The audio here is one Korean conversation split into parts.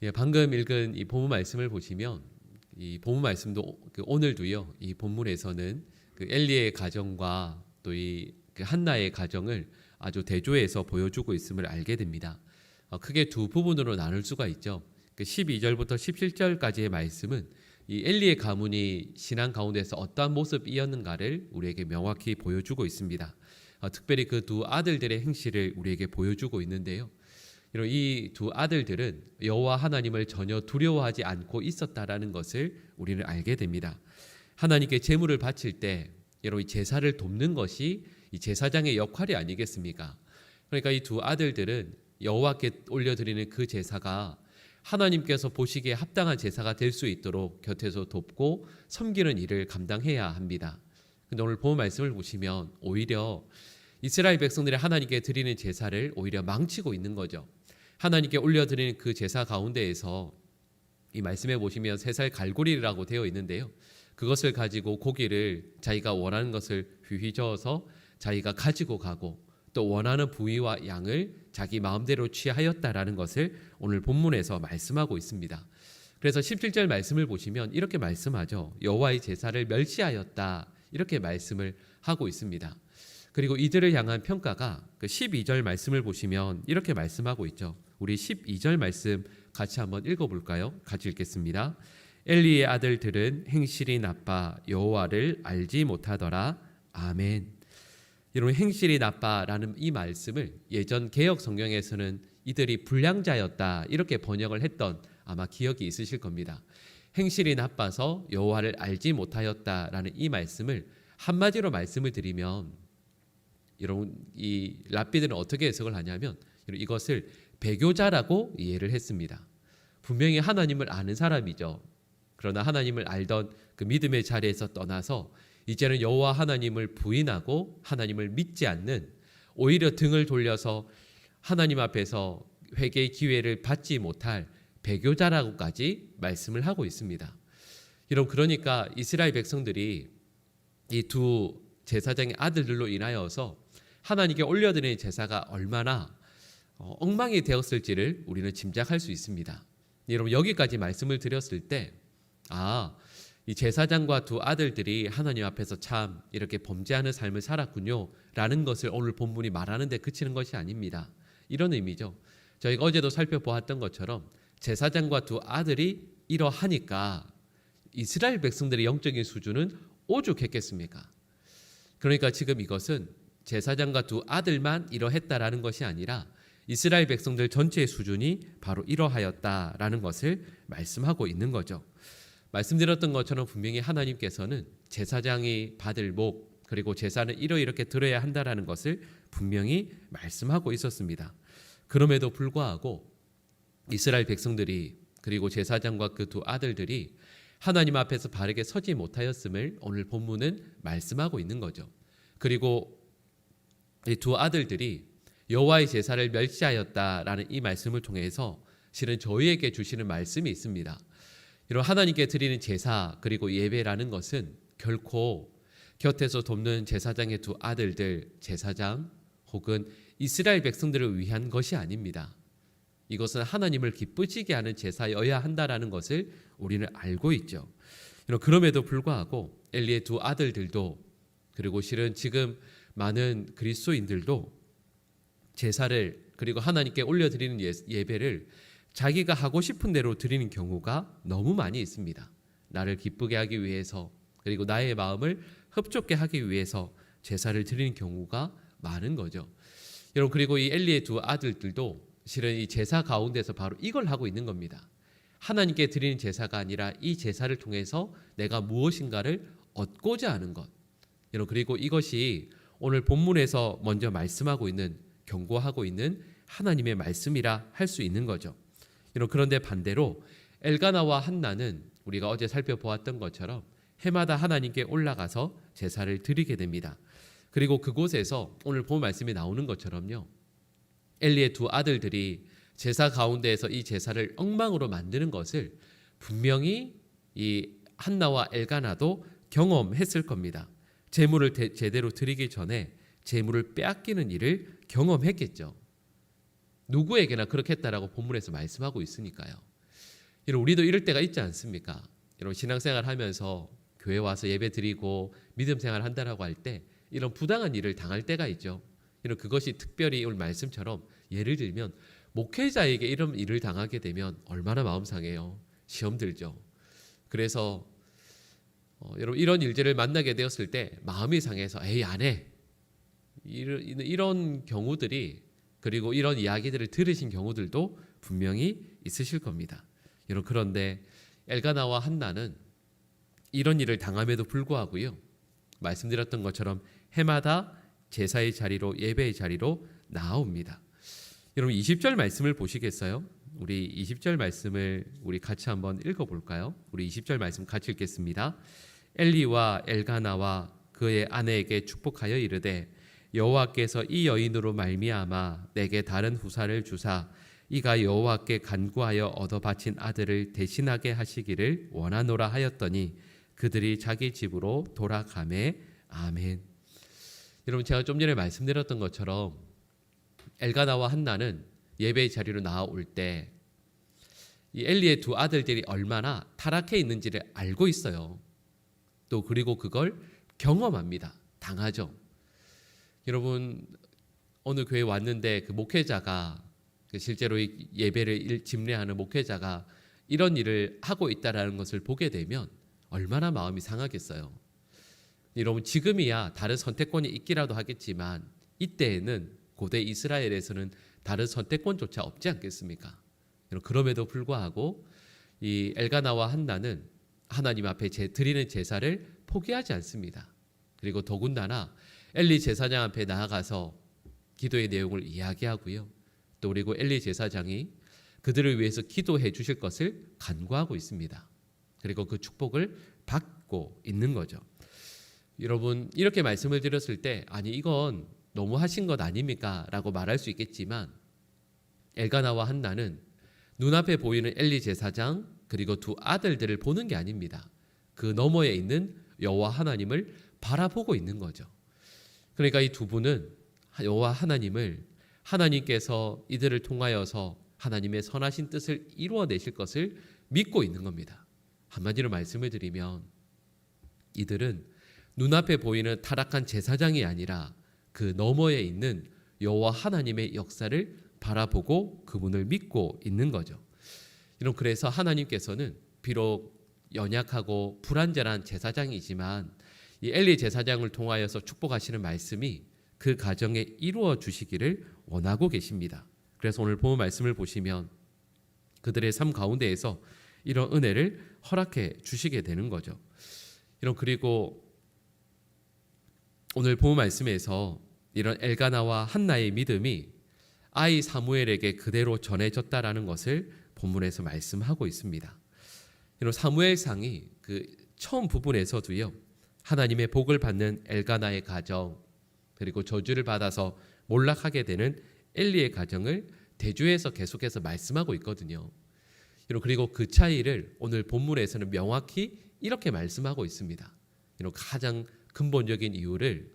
예, 방금 읽은 이 본문 말씀을 보시면 이 본문 말씀도 오늘도요. 이 본문에서는 그 엘리의 가정과 또 이 한나의 가정을 아주 대조해서 보여주고 있음을 알게 됩니다. 크게 두 부분으로 나눌 수가 있죠. 그 12절부터 17절까지의 말씀은 이 엘리의 가문이 신앙 가운데서 어떠한 모습이었는가를 우리에게 명확히 보여주고 있습니다. 특별히 그 두 아들들의 행실을 우리에게 보여주고 있는데요. 이 두 아들들은 여호와 하나님을 전혀 두려워하지 않고 있었다라는 것을 우리는 알게 됩니다. 하나님께 제물을 바칠 때 여러분 제사를 돕는 것이 이 제사장의 역할이 아니겠습니까? 그러니까 이 두 아들들은 여호와께 올려드리는 그 제사가 하나님께서 보시기에 합당한 제사가 될 수 있도록 곁에서 돕고 섬기는 일을 감당해야 합니다. 근데 오늘 본 말씀을 보시면 오히려 이스라엘 백성들이 하나님께 드리는 제사를 오히려 망치고 있는 거죠. 하나님께 올려드리는 그 제사 가운데에서 이 말씀에 보시면 새살 갈고리라고 되어 있는데요. 그것을 가지고 고기를 자기가 원하는 것을 휘휘 저어서 자기가 가지고 가고 또 원하는 부위와 양을 자기 마음대로 취하였다라는 것을 오늘 본문에서 말씀하고 있습니다. 그래서 17절 말씀을 보시면 이렇게 말씀하죠. 여호와의 제사를 멸시하였다 이렇게 말씀을 하고 있습니다. 그리고 이들을 향한 평가가 그 12절 말씀을 보시면 이렇게 말씀하고 있죠. 우리 12절 말씀 같이 한번 읽어볼까요? 같이 읽겠습니다. 엘리의 아들들은 행실이 나빠 여호와를 알지 못하더라. 아멘. 이런 행실이 나빠라는 이 말씀을 예전 개역 성경에서는 이들이 불량자였다 이렇게 번역을 했던 아마 기억이 있으실 겁니다. 행실이 나빠서 여호와를 알지 못하였다라는 이 말씀을 한마디로 말씀을 드리면 여러분 이 랍비들은 어떻게 해석을 하냐면 이것을 배교자라고 이해를 했습니다. 분명히 하나님을 아는 사람이죠. 그러나 하나님을 알던 그 믿음의 자리에서 떠나서 이제는 여호와 하나님을 부인하고 하나님을 믿지 않는 오히려 등을 돌려서 하나님 앞에서 회개의 기회를 받지 못할 배교자라고까지 말씀을 하고 있습니다. 그러니까 이스라엘 백성들이 이 두 제사장의 아들들로 인하여서 하나님께 올려드리는 제사가 얼마나 엉망이 되었을지를 우리는 짐작할 수 있습니다. 여러분 여기까지 말씀을 드렸을 때 이 제사장과 두 아들들이 하나님 앞에서 참 이렇게 범죄하는 삶을 살았군요 라는 것을 오늘 본문이 말하는 데 그치는 것이 아닙니다. 이런 의미죠. 저희가 어제도 살펴보았던 것처럼 제사장과 두 아들이 이러하니까 이스라엘 백성들의 영적인 수준은 오죽했겠습니까? 그러니까 지금 이것은 제사장과 두 아들만 이러했다라는 것이 아니라 이스라엘 백성들 전체의 수준이 바로 이러하였다라는 것을 말씀하고 있는 거죠. 말씀드렸던 것처럼 분명히 하나님께서는 제사장이 받을 목 그리고 제사는 이렇게 드려야 한다라는 것을 분명히 말씀하고 있었습니다. 그럼에도 불구하고 이스라엘 백성들이 그리고 제사장과 그 두 아들들이 하나님 앞에서 바르게 서지 못하였음을 오늘 본문은 말씀하고 있는 거죠. 그리고 이 두 아들들이 여호와의 제사를 멸시하였다라는 이 말씀을 통해서 실은 저희에게 주시는 말씀이 있습니다. 이런 하나님께 드리는 제사 그리고 예배라는 것은 결코 곁에서 돕는 제사장의 두 아들들, 제사장 혹은 이스라엘 백성들을 위한 것이 아닙니다. 이것은 하나님을 기쁘시게 하는 제사여야 한다라는 것을 우리는 알고 있죠. 그럼에도 불구하고 엘리의 두 아들들도 그리고 실은 지금 많은 그리스도인들도 제사를 그리고 하나님께 올려드리는 예배를 자기가 하고 싶은 대로 드리는 경우가 너무 많이 있습니다. 나를 기쁘게 하기 위해서 그리고 나의 마음을 흡족게 하기 위해서 제사를 드리는 경우가 많은 거죠. 여러분 그리고 이 엘리의 두 아들들도 실은 이 제사 가운데서 바로 이걸 하고 있는 겁니다. 하나님께 드리는 제사가 아니라 이 제사를 통해서 내가 무엇인가를 얻고자 하는 것. 여러분 그리고 이것이 오늘 본문에서 먼저 말씀하고 있는 경고하고 있는 하나님의 말씀이라 할 수 있는 거죠. 그런데 반대로 엘가나와 한나는 우리가 어제 살펴보았던 것처럼 해마다 하나님께 올라가서 제사를 드리게 됩니다. 그리고 그곳에서 오늘 본 말씀이 나오는 것처럼요. 엘리의 두 아들들이 제사 가운데에서 이 제사를 엉망으로 만드는 것을 분명히 이 한나와 엘가나도 경험했을 겁니다. 제물을 제대로 드리기 전에 제물을 빼앗기는 일을 경험했겠죠. 누구에게나 그렇게 했다라고 본문에서 말씀하고 있으니까요. 이런 우리도 이럴 때가 있지 않습니까? 이런 신앙생활 하면서 교회 와서 예배 드리고 믿음 생활 한다라고 할 때 이런 부당한 일을 당할 때가 있죠. 이런 그것이 특별히 오늘 말씀처럼 예를 들면 목회자에게 이런 일을 당하게 되면 얼마나 마음 상해요. 시험 들죠. 그래서 여러분 이런 일들을 만나게 되었을 때 마음이 상해서 에이 안 해. 이런 경우들이 그리고 이런 이야기들을 들으신 경우들도 분명히 있으실 겁니다. 여러분 그런데 엘가나와 한나는 이런 일을 당함에도 불구하고요. 말씀드렸던 것처럼 해마다 제사의 자리로 예배의 자리로 나아옵니다. 여러분 20절 말씀을 보시겠어요? 우리 20절 말씀을 우리 같이 한번 읽어볼까요? 우리 20절 말씀 같이 읽겠습니다. 엘리와 엘가나와 그의 아내에게 축복하여 이르되 여호와께서 이 여인으로 말미암아 내게 다른 후사를 주사 이가 여호와께 간구하여 얻어 바친 아들을 대신하게 하시기를 원하노라 하였더니 그들이 자기 집으로 돌아가매. 아멘. 여러분 제가 좀 전에 말씀드렸던 것처럼 엘가나와 한나는 예배의 자리로 나올 때 이 엘리의 두 아들들이 얼마나 타락해 있는지를 알고 있어요. 또 그리고 그걸 경험합니다. 당하죠. 여러분 어느 교회 왔는데 그 목회자가 실제로 이 예배를 집례하는 목회자가 이런 일을 하고 있다라는 것을 보게 되면 얼마나 마음이 상하겠어요. 여러분 지금이야 다른 선택권이 있기라도 하겠지만 이때에는 고대 이스라엘에서는 다른 선택권조차 없지 않겠습니까? 그럼에도 불구하고 이 엘가나와 한나는 하나님 앞에 드리는 제사를 포기하지 않습니다. 그리고 더군다나 엘리 제사장 앞에 나아가서 기도의 내용을 이야기하고요. 또 그리고 엘리 제사장이 그들을 위해서 기도해 주실 것을 간구하고 있습니다. 그리고 그 축복을 받고 있는 거죠. 여러분 이렇게 말씀을 드렸을 때 아니 이건 너무 하신 것 아닙니까? 라고 말할 수 있겠지만 엘가나와 한나는 눈앞에 보이는 엘리 제사장 그리고 두 아들들을 보는 게 아닙니다. 그 너머에 있는 여호와 하나님을 바라보고 있는 거죠. 그러니까 이 두 분은 여호와 하나님을 하나님께서 이들을 통하여서 하나님의 선하신 뜻을 이루어내실 것을 믿고 있는 겁니다. 한마디로 말씀을 드리면 이들은 눈앞에 보이는 타락한 제사장이 아니라 그 너머에 있는 여호와 하나님의 역사를 바라보고 그분을 믿고 있는 거죠. 여러분 그래서 하나님께서는 비록 연약하고 불완전한 제사장이지만 이 엘리 제사장을 통하여서 축복하시는 말씀이 그 가정에 이루어 주시기를 원하고 계십니다. 그래서 오늘 본문 말씀을 보시면 그들의 삶 가운데에서 이런 은혜를 허락해 주시게 되는 거죠. 여러분 그리고 오늘 본문 말씀에서 이런 엘가나와 한나의 믿음이 아이 사무엘에게 그대로 전해졌다라는 것을 본문에서 말씀하고 있습니다. 여러분 사무엘상이 그 처음 부분에서도요. 하나님의 복을 받는 엘가나의 가정 그리고 저주를 받아서 몰락하게 되는 엘리의 가정을 대조해서 계속해서 말씀하고 있거든요. 여러분 그리고 그 차이를 오늘 본문에서는 명확히 이렇게 말씀하고 있습니다. 여러분 가장 근본적인 이유를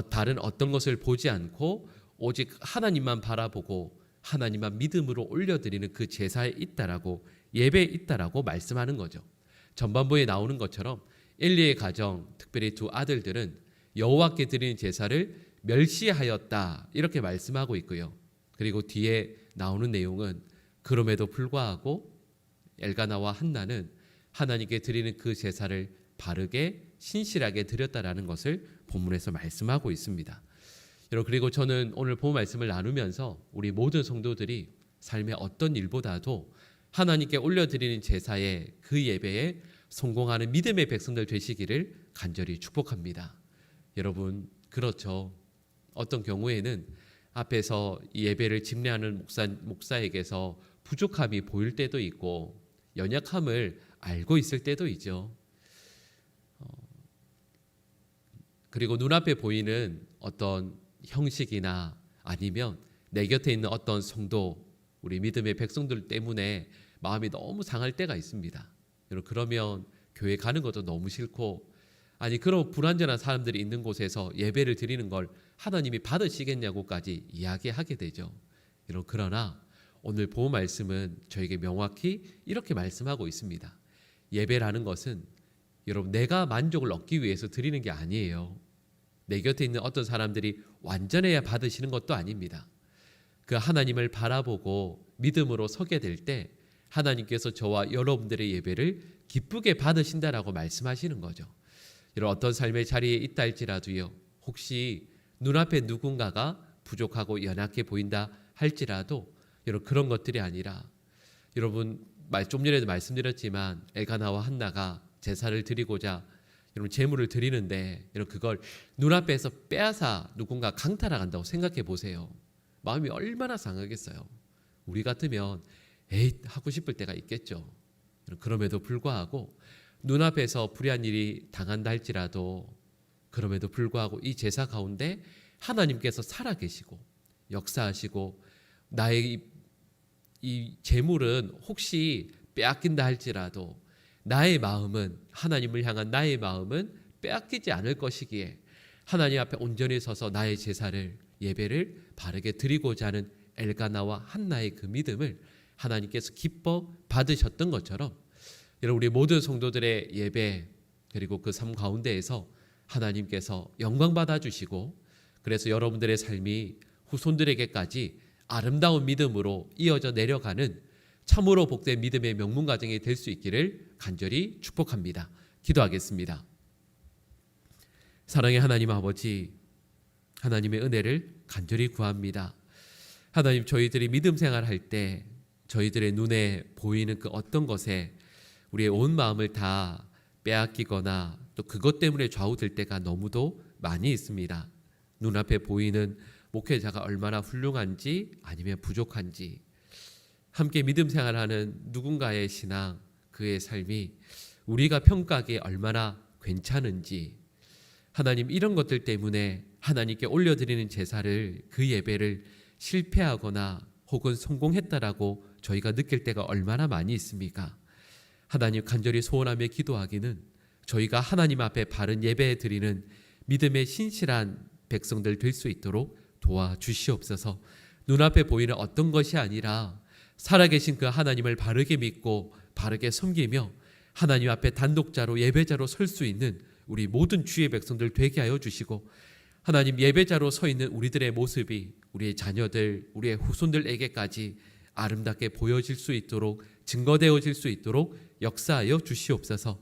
다른 어떤 것을 보지 않고 오직 하나님만 바라보고 하나님만 믿음으로 올려드리는 그 제사에 있다라고 예배에 있다라고 말씀하는 거죠. 전반부에 나오는 것처럼 엘리의 가정 특별히 두 아들들은 여호와께 드리는 제사를 멸시하였다 이렇게 말씀하고 있고요. 그리고 뒤에 나오는 내용은 그럼에도 불구하고 엘가나와 한나는 하나님께 드리는 그 제사를 바르게 신실하게 드렸다라는 것을 본문에서 말씀하고 있습니다. 여러분 그리고 저는 오늘 본 말씀을 나누면서 우리 모든 성도들이 삶의 어떤 일보다도 하나님께 올려드리는 제사에 그 예배에 성공하는 믿음의 백성들 되시기를 간절히 축복합니다. 여러분 그렇죠. 어떤 경우에는 앞에서 이 예배를 집례하는 목사에게서 부족함이 보일 때도 있고 연약함을 알고 있을 때도 있죠. 그리고 눈앞에 보이는 어떤 형식이나 아니면 내 곁에 있는 어떤 성도 우리 믿음의 백성들 때문에 마음이 너무 상할 때가 있습니다. 그러면 교회 가는 것도 너무 싫고 아니 그런 불완전한 사람들이 있는 곳에서 예배를 드리는 걸 하나님이 받으시겠냐고까지 이야기하게 되죠. 그러나 오늘 본문 말씀은 저에게 명확히 이렇게 말씀하고 있습니다. 예배라는 것은 여러분 내가 만족을 얻기 위해서 드리는 게 아니에요. 내 곁에 있는 어떤 사람들이 완전해야 받으시는 것도 아닙니다. 그 하나님을 바라보고 믿음으로 서게 될 때 하나님께서 저와 여러분들의 예배를 기쁘게 받으신다라고 말씀하시는 거죠. 이런 어떤 삶의 자리에 있다 할지라도요, 혹시 눈앞에 누군가가 부족하고 연약해 보인다 할지라도 여러분 그런 것들이 아니라, 여러분 좀 전에도 말씀드렸지만 엘가나와 한나가 제사를 드리고자 여러분 제물을 드리는데 여러분 그걸 눈앞에서 빼앗아 누군가 강탈하간다고 생각해 보세요. 마음이 얼마나 상하겠어요. 우리 같으면 에이 하고 싶을 때가 있겠죠. 그럼에도 불구하고 눈앞에서 불의한 일이 당한다 할지라도 그럼에도 불구하고 이 제사 가운데 하나님께서 살아계시고 역사하시고 나의 이 제물은 혹시 빼앗긴다 할지라도 나의 마음은, 하나님을 향한 나의 마음은 빼앗기지 않을 것이기에 하나님 앞에 온전히 서서 나의 제사를, 예배를 바르게 드리고자 하는 엘가나와 한나의 그 믿음을 하나님께서 기뻐 받으셨던 것처럼 여러분 우리 모든 성도들의 예배 그리고 그 삶 가운데에서 하나님께서 영광 받아주시고, 그래서 여러분들의 삶이 후손들에게까지 아름다운 믿음으로 이어져 내려가는 참으로 복된 믿음의 명문 가정이 될 수 있기를 간절히 축복합니다. 기도하겠습니다. 사랑의 하나님 아버지, 하나님의 은혜를 간절히 구합니다. 하나님, 저희들이 믿음 생활할 때 저희들의 눈에 보이는 그 어떤 것에 우리의 온 마음을 다 빼앗기거나 또 그것 때문에 좌우될 때가 너무도 많이 있습니다. 눈앞에 보이는 목회자가 얼마나 훌륭한지 아니면 부족한지, 함께 믿음 생활하는 누군가의 신앙, 그의 삶이 우리가 평가하기에 얼마나 괜찮은지, 하나님 이런 것들 때문에 하나님께 올려드리는 제사를, 그 예배를 실패하거나 혹은 성공했다라고 저희가 느낄 때가 얼마나 많이 있습니까? 하나님, 간절히 소원하며 기도하기는 저희가 하나님 앞에 바른 예배 드리는 믿음의 신실한 백성들 될 수 있도록 도와주시옵소서. 눈앞에 보이는 어떤 것이 아니라 살아계신 그 하나님을 바르게 믿고 바르게 섬기며 하나님 앞에 단독자로 예배자로 설 수 있는 우리 모든 주의 백성들 되게 하여 주시고, 하나님 예배자로 서 있는 우리들의 모습이 우리의 자녀들, 우리의 후손들에게까지 아름답게 보여질 수 있도록, 증거되어질 수 있도록 역사하여 주시옵소서.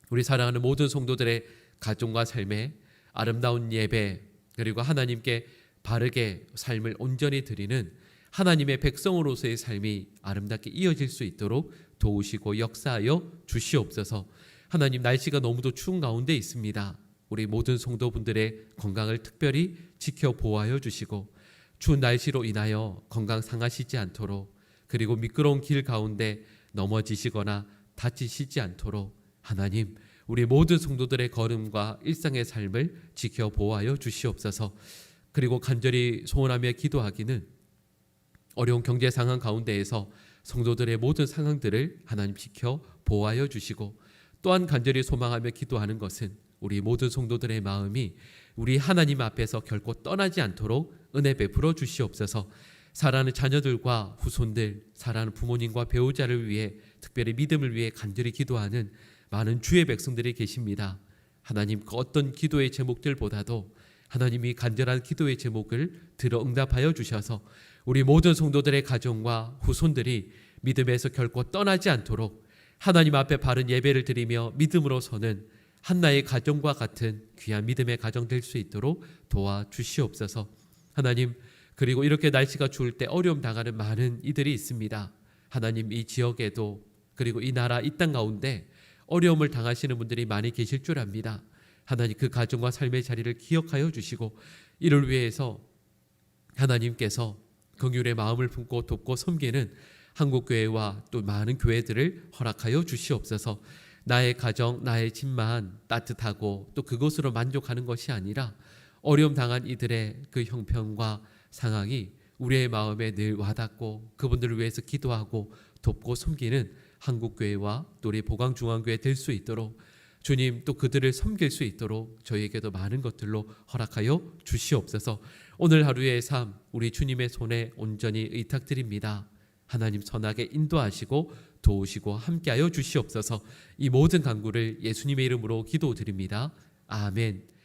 우리 사랑하는 모든 성도들의 가정과 삶에 아름다운 예배, 그리고 하나님께 바르게 삶을 온전히 드리는 하나님의 백성으로서의 삶이 아름답게 이어질 수 있도록 도우시고 역사하여 주시옵소서. 하나님, 날씨가 너무도 추운 가운데 있습니다. 우리 모든 성도분들의 건강을 특별히 지켜 보호하여 주시고, 추운 날씨로 인하여 건강 상하시지 않도록, 그리고 미끄러운 길 가운데 넘어지시거나 다치시지 않도록 하나님, 우리 모든 성도들의 걸음과 일상의 삶을 지켜 보호하여 주시옵소서. 그리고 간절히 소원하며 기도하기는 어려운 경제 상황 가운데에서 성도들의 모든 상황들을 하나님 지켜 보호하여 주시고, 또한 간절히 소망하며 기도하는 것은 우리 모든 성도들의 마음이 우리 하나님 앞에서 결코 떠나지 않도록 은혜 베풀어 주시옵소서. 사랑하는 자녀들과 후손들, 사랑하는 부모님과 배우자를 위해, 특별히 믿음을 위해 간절히 기도하는 많은 주의 백성들이 계십니다. 하나님, 그 어떤 기도의 제목들보다도 하나님이 간절한 기도의 제목을 들어 응답하여 주셔서 우리 모든 성도들의 가정과 후손들이 믿음에서 결코 떠나지 않도록 하나님 앞에 바른 예배를 드리며 믿음으로 서는 한나의 가정과 같은 귀한 믿음의 가정 될 수 있도록 도와주시옵소서. 하나님, 그리고 이렇게 날씨가 추울 때 어려움 당하는 많은 이들이 있습니다. 하나님, 이 지역에도 그리고 이 나라, 이 땅 가운데 어려움을 당하시는 분들이 많이 계실 줄 압니다. 하나님, 그 가정과 삶의 자리를 기억하여 주시고, 이를 위해서 하나님께서 긍휼의 마음을 품고 돕고 섬기는 한국교회와 또 많은 교회들을 허락하여 주시옵소서. 나의 가정, 나의 집만 따뜻하고 또 그것으로 만족하는 것이 아니라 어려움 당한 이들의 그 형편과 상황이 우리의 마음에 늘 와닿고 그분들을 위해서 기도하고 돕고 섬기는 한국교회와 또 우리 보강중앙교회 될 수 있도록 주님, 또 그들을 섬길 수 있도록 저희에게도 많은 것들로 허락하여 주시옵소서. 오늘 하루의 삶 우리 주님의 손에 온전히 의탁드립니다. 하나님 선하게 인도하시고 도우시고 함께하여 주시옵소서. 이 모든 간구를 예수님의 이름으로 기도드립니다. 아멘.